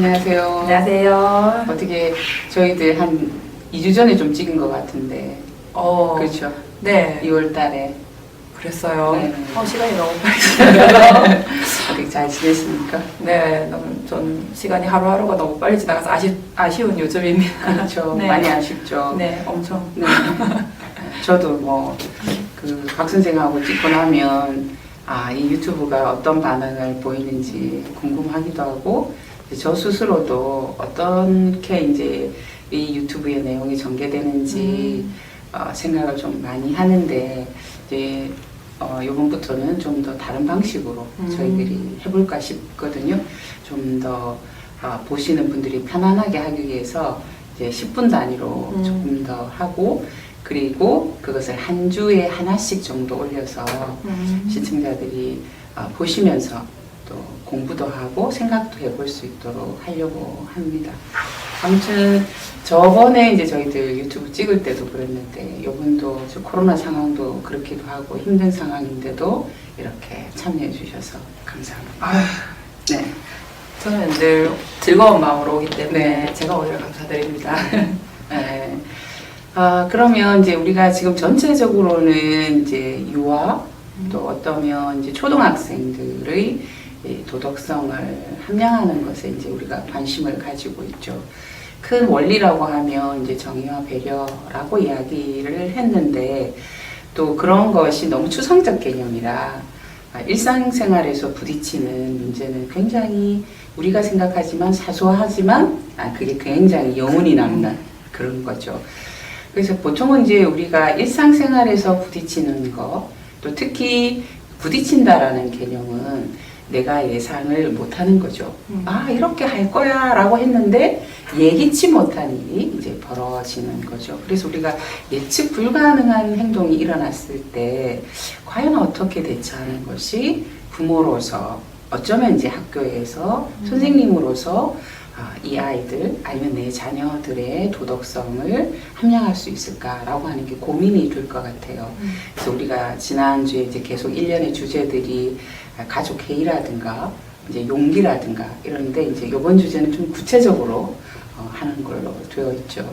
안녕하세요. 안녕하세요. 어떻게 저희들 한 2주 전에 좀 찍은 것 같은데. 그렇죠. 네. 2월 달에. 그랬어요. 네. 시간이 너무 빨리 지나가요. 어떻게 잘 지냈습니까? 네, 전 시간이 하루하루가 너무 빨리 지나가서 아쉬운 요즘입니다. 그렇죠. 네. 많이 아쉽죠. 네, 엄청. 네. 저도 박 선생하고 찍고 나면 이 유튜브가 어떤 반응을 보이는지 궁금하기도 하고, 저 스스로도 어떻게 이제 이 유튜브의 내용이 전개되는지 생각을 좀 많이 하는데, 이제 요번부터는 좀 더 다른 방식으로 저희들이 해볼까 싶거든요. 좀 더 보시는 분들이 편안하게 하기 위해서 이제 10분 단위로 조금 더 하고, 그리고 그것을 한 주에 하나씩 정도 올려서 시청자들이 보시면서 또 공부도 하고 생각도 해볼 수 있도록 하려고 합니다. 아무튼 저번에 이제 저희들 유튜브 찍을 때도 그랬는데, 이번도 코로나 상황도 그렇기도 하고 힘든 상황인데도 이렇게 참여해 주셔서 감사합니다. 네. 저는 늘 즐거운 마음으로 오기 때문에 네. 제가 오히려 감사드립니다. 네. 그러면 이제 우리가 지금 전체적으로는 이제 유아 또 어떠면 이제 초등학생들의 이 도덕성을 함양하는 것에 이제 우리가 관심을 가지고 있죠. 큰 원리라고 하면 이제 정의와 배려라고 이야기를 했는데, 또 그런 것이 너무 추상적 개념이라 일상생활에서 부딪히는 문제는 굉장히 우리가 생각하지만 사소하지만 그게 굉장히 여운이 남는 그런 거죠. 그래서 보통은 이제 우리가 일상생활에서 부딪히는 것, 또 특히 부딪힌다라는 개념은 내가 예상을 못하는 거죠. 이렇게 할 거야 라고 했는데 예기치 못한 일이 이제 벌어지는 거죠. 그래서 우리가 예측 불가능한 행동이 일어났을 때 과연 어떻게 대처하는 것이 부모로서, 어쩌면 이제 학교에서 선생님으로서 이 아이들 아니면 내 자녀들의 도덕성을 함양할 수 있을까라고 하는 게 고민이 될 것 같아요. 그래서 우리가 지난주에 이제 계속 일련의 주제들이 가족 회의라든가 이제 용기라든가 이런데, 이제 이번 주제는 좀 구체적으로 하는 걸로 되어 있죠.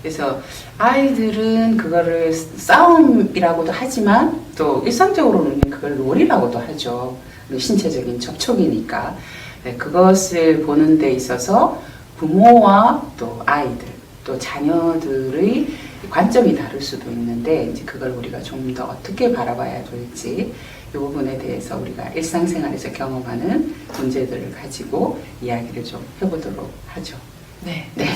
그래서 아이들은 그거를 싸움이라고도 하지만 또 일상적으로는 그걸 놀이라고도 하죠. 신체적인 접촉이니까. 네, 그것을 보는 데 있어서 부모와 또 아이들, 또 자녀들의 관점이 다를 수도 있는데, 이제 그걸 우리가 좀 더 어떻게 바라봐야 될지, 이 부분에 대해서 우리가 일상생활에서 경험하는 문제들을 가지고 이야기를 좀 해보도록 하죠. 네. 네.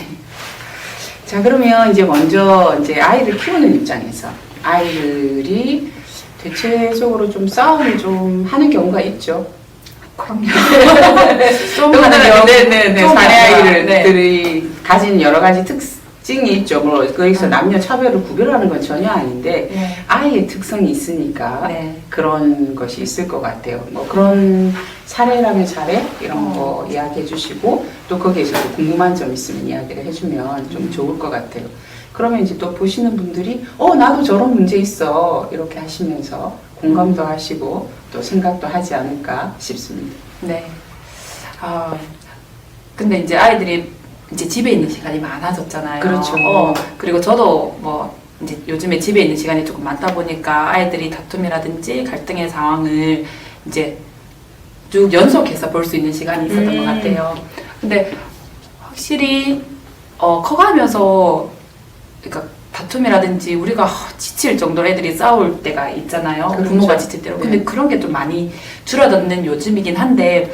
자, 그러면 이제 먼저 이제 아이를 키우는 입장에서 아이들이 대체적으로 좀 싸움을 좀 하는 경우가 있죠. 그럼요. 좀 하는 경우, 네네네. 사내 아이들이 네. 가진 여러 가지 특징이 있죠. 뭐 거기서 남녀 차별을 구별하는 건 전혀 아닌데, 네. 아이의 특성이 있으니까 네. 그런 것이 있을 것 같아요. 뭐 그런 사례라면 사례 이런 거 이야기해 주시고, 또 거기에서 궁금한 점 있으면 이야기를 해주면 좀 좋을 것 같아요. 그러면 이제 또 보시는 분들이 나도 저런 문제 있어 이렇게 하시면서 공감도 하시고 또 생각도 하지 않을까 싶습니다. 네. 근데 이제 아이들이 이제 집에 있는 시간이 많아졌잖아요. 그렇죠. 그리고 저도 뭐 이제 요즘에 집에 있는 시간이 조금 많다 보니까 아이들이 다툼이라든지 갈등의 상황을 이제 쭉 연속해서 볼 수 있는 시간이 있었던 것 같아요. 근데 확실히 커가면서, 그러니까 다툼이라든지 우리가 지칠 정도로 애들이 싸울 때가 있잖아요. 그렇죠. 부모가 지칠 때로. 근데 네. 그런 게 좀 많이 줄어드는 요즘이긴 한데,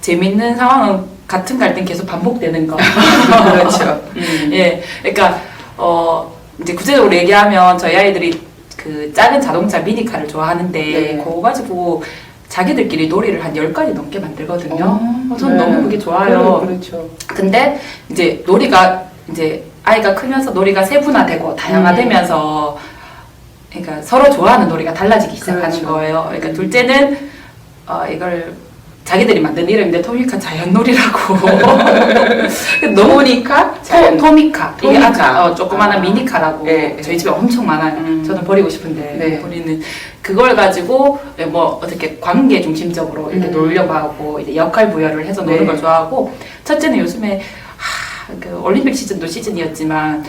재밌는 상황은 같은 갈등 계속 반복되는 거. 그렇죠. 예. 그러니까, 이제 구체적으로 얘기하면 저희 아이들이 그 작은 자동차 미니카를 좋아하는데, 네. 그거 가지고 자기들끼리 놀이를 한 10가지 넘게 만들거든요. 저는 네. 너무 그게 좋아요. 그렇죠. 근데 이제 놀이가 이제 아이가 크면서 놀이가 세분화되고 다양화되면서 그러니까 서로 좋아하는 놀이가 달라지기 시작하는 그렇죠. 거예요. 그러니까 둘째는 이걸 자기들이 만든 이름인데 토미카 자연놀이라고. 토미카? 토미카. 이게 토미카. 아주 조그마한 미니카라고. 네. 저희 집에 엄청 많아요. 저는 버리고 싶은데 네. 버리는 그걸 가지고 뭐 어떻게 관계 중심적으로 이렇게 놀려고 하고 이제 역할 부여를 해서 노는 네. 걸 좋아하고 첫째는 요즘에 그 올림픽 시즌도 시즌이었지만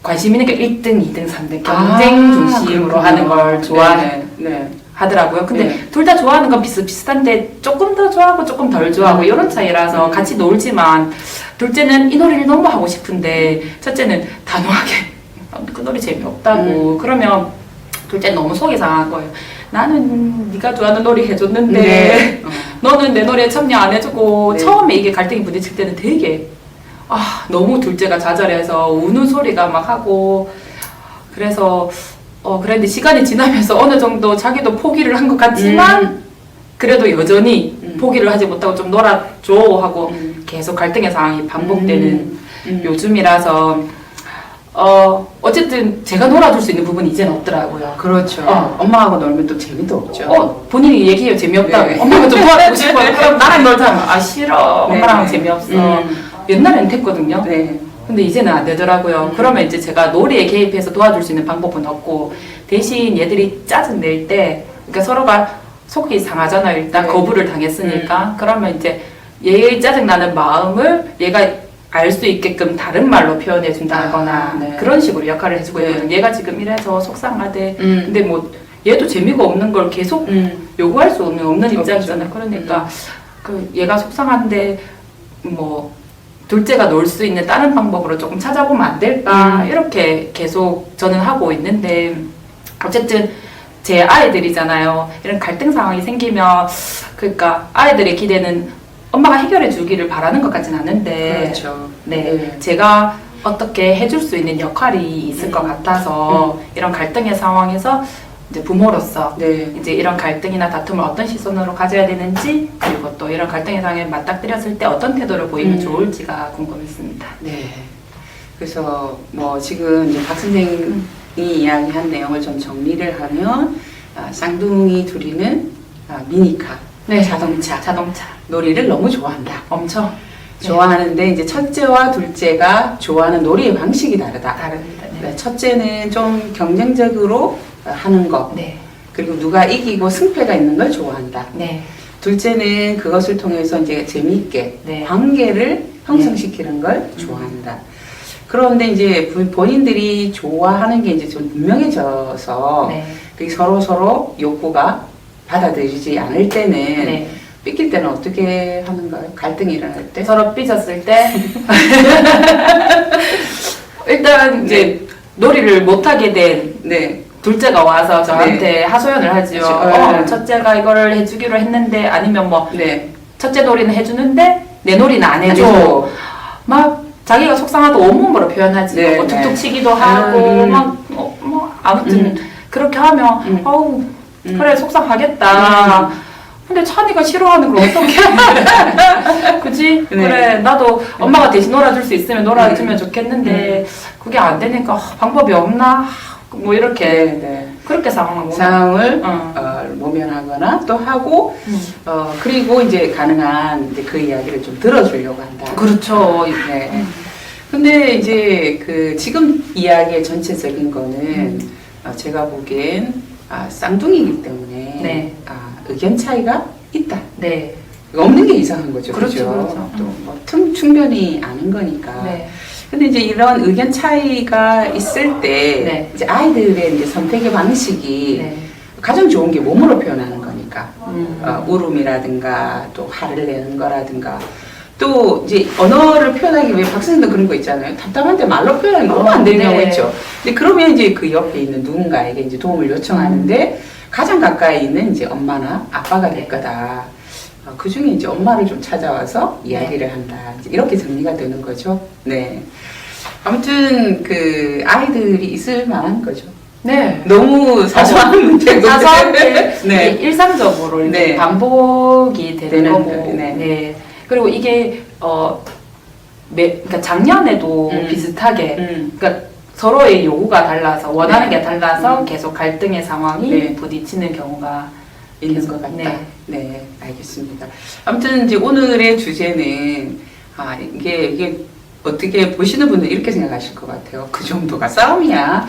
관심 있는 게 1등, 2등, 3등 경쟁 중심으로 그렇구나. 하는 걸 좋아해. 네. 하더라고요. 근데 네. 둘 다 좋아하는 건 비슷비슷한데 조금 더 좋아하고 조금 덜 좋아하고 이런 차이라서 같이 놀지만 둘째는 이 놀이를 너무 하고 싶은데 첫째는 단호하게 그 놀이 재미없다고 그러면 둘째는 너무 속이 상한 거예요. 나는 네가 좋아하는 놀이 해줬는데 네. 너는 내 놀이에 참여 안 해주고 네. 처음에 이게 갈등이 부딪힐 때는 되게 너무 둘째가 좌절해서 우는 소리가 막 하고 그래서 그런데 시간이 지나면서 어느 정도 자기도 포기를 한 것 같지만 그래도 여전히 포기를 하지 못하고 좀 놀아줘 하고 계속 갈등의 상황이 반복되는 요즘이라서 어쨌든 제가 놀아줄 수 있는 부분이 이제는 없더라고요. 그렇죠. 엄마하고 놀면 또 재미도 없죠. 본인이 얘기해요. 재미없다고. 네. 엄마가 좀 도와주고 싶어요. 그럼 나랑 놀자. 싫어. 네. 엄마랑 재미없어. 옛날에는 됐거든요. 네. 근데 이제는 안 되더라고요. 그러면 이제 제가 놀이에 개입해서 도와줄 수 있는 방법은 없고 대신 얘들이 짜증 낼 때 그러니까 서로가 속이 상하잖아요. 일단 네. 거부를 당했으니까 그러면 이제 얘의 짜증 나는 마음을 얘가 알 수 있게끔 다른 말로 표현해 준다거나 네. 그런 식으로 역할을 해주고 네. 있거든요. 얘가 지금 이래서 속상하대. 근데 뭐 얘도 재미가 없는 걸 계속 요구할 수 없는 입장이잖아요. 그러니까 그 얘가 속상한데 뭐 둘째가 놀 수 있는 다른 방법으로 조금 찾아보면 안 될까 이렇게 계속 저는 하고 있는데 어쨌든 제 아이들이잖아요. 이런 갈등 상황이 생기면 그러니까 아이들의 기대는 엄마가 해결해 주기를 바라는 것 같진 않은데 그렇죠. 네, 제가 어떻게 해줄 수 있는 역할이 있을 것 같아서 이런 갈등의 상황에서 이제 부모로서 네. 이제 이런 갈등이나 다툼을 어떤 시선으로 가져야 되는지 그리고 또 이런 갈등의 상황에 맞닥뜨렸을 때 어떤 태도를 보이면 좋을지가 궁금했습니다. 네. 그래서 뭐 지금 이제 박 선생님이 이야기한 내용을 좀 정리를 하면 쌍둥이 둘이는 미니카, 네. 자동차 놀이를 너무 좋아한다. 엄청 좋아하는데 이제 첫째와 둘째가 좋아하는 놀이의 방식이 다르다. 다릅니다. 네, 첫째는 좀 경쟁적으로 하는 것, 네. 그리고 누가 이기고 승패가 있는 걸 좋아한다. 네. 둘째는 그것을 통해서 이제 재미있게 네. 관계를 형성시키는 걸 좋아한다. 그런데 이제 본인들이 좋아하는 게 이제 좀 분명해져서 네. 그게 서로 욕구가 받아들이지 않을 때는 네. 삐낄 때는 어떻게 하는가요? 갈등이 일어날 때? 서로 삐졌을 때 일단 이제 놀이를 못하게 된 네. 둘째가 와서 저한테 하소연을 하지요. 그렇죠. 첫째가 이거를 해주기로 했는데 아니면 뭐 네. 첫째 놀이는 해주는데 내 놀이는 안 해줘. 해줘. 막 자기가 속상하다 온몸으로 표현하지. 네, 뭐 네. 툭툭 치기도 하고 막 뭐 아무튼 그렇게 하면 어우 그래 속상하겠다. 근데 찬이가 싫어하는 걸 어떡해. 그치? 네. 그래 나도 엄마가 대신 놀아줄 수 있으면 놀아주면 좋겠는데 그게 안 되니까 방법이 없나? 뭐 이렇게 네. 그렇게 상황을 상황을 모면하거나 또 하고 그리고 이제 가능한 이제 그 이야기를 좀 들어주려고 한다. 그렇죠. 네. 근데 이제 그 지금 이야기의 전체적인 거는 제가 보기엔 쌍둥이이기 때문에 네. 의견 차이가 있다. 네. 없는 게 이상한 거죠. 그렇죠, 그렇죠. 또뭐 충분히 아는 거니까. 네. 근데 이제 이런 의견 차이가 있을 때 네. 이제 아이들의 이제 선택의 방식이 네. 가장 좋은 게 몸으로 표현하는 거니까 울음이라든가 또 화를 내는 거라든가 또 이제 언어를 표현하기 위해 박선생도 그런 거 있잖아요. 답답한데 말로 표현하기 너무 안 되는 네. 경우 있죠. 근데 그러면 이제 그 옆에 있는 누군가에게 이제 도움을 요청하는데 가장 가까이 있는 이제 엄마나 아빠가 될 거다. 그 중에 이제 엄마를 좀 찾아와서 이야기를 한다. 이제 이렇게 정리가 되는 거죠. 네. 아무튼 그 아이들이 있을 만한 거죠. 네. 너무 사소한 문제고. 사소한데 네. 일상적으로 이렇게 네. 반복이 되는 거고. 네. 네. 그리고 이게 그러니까 작년에도 비슷하게 그러니까 서로의 요구가 달라서 원하는 게 달라서 계속 갈등의 상황이 네. 부딪히는 경우가 있는 것 같다. 네. 네, 알겠습니다. 아무튼 이제 오늘의 주제는 이게 어떻게 보시는 분들 이렇게 생각하실 것 같아요. 그 정도가 싸움이야.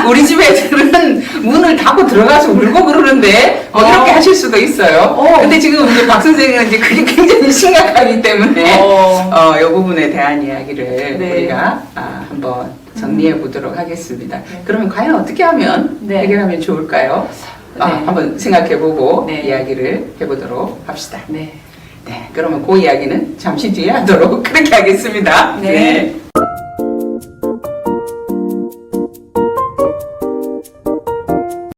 우리 집 애들은 문을 닫고 들어가서 울고 그러는데 이렇게 하실 수도 있어요. 근데 지금 이제 박 선생은 이제 그게 굉장히 심각하기 때문에 이 부분에 대한 이야기를 네. 우리가 한번 정리해 보도록 하겠습니다. 그러면 과연 어떻게 하면 네. 해결하면 좋을까요? 네. 한번 생각해 보고 네. 이야기를 해보도록 합시다. 네. 네, 그러면 그 이야기는 잠시 뒤에 하도록 그렇게 하겠습니다. 네.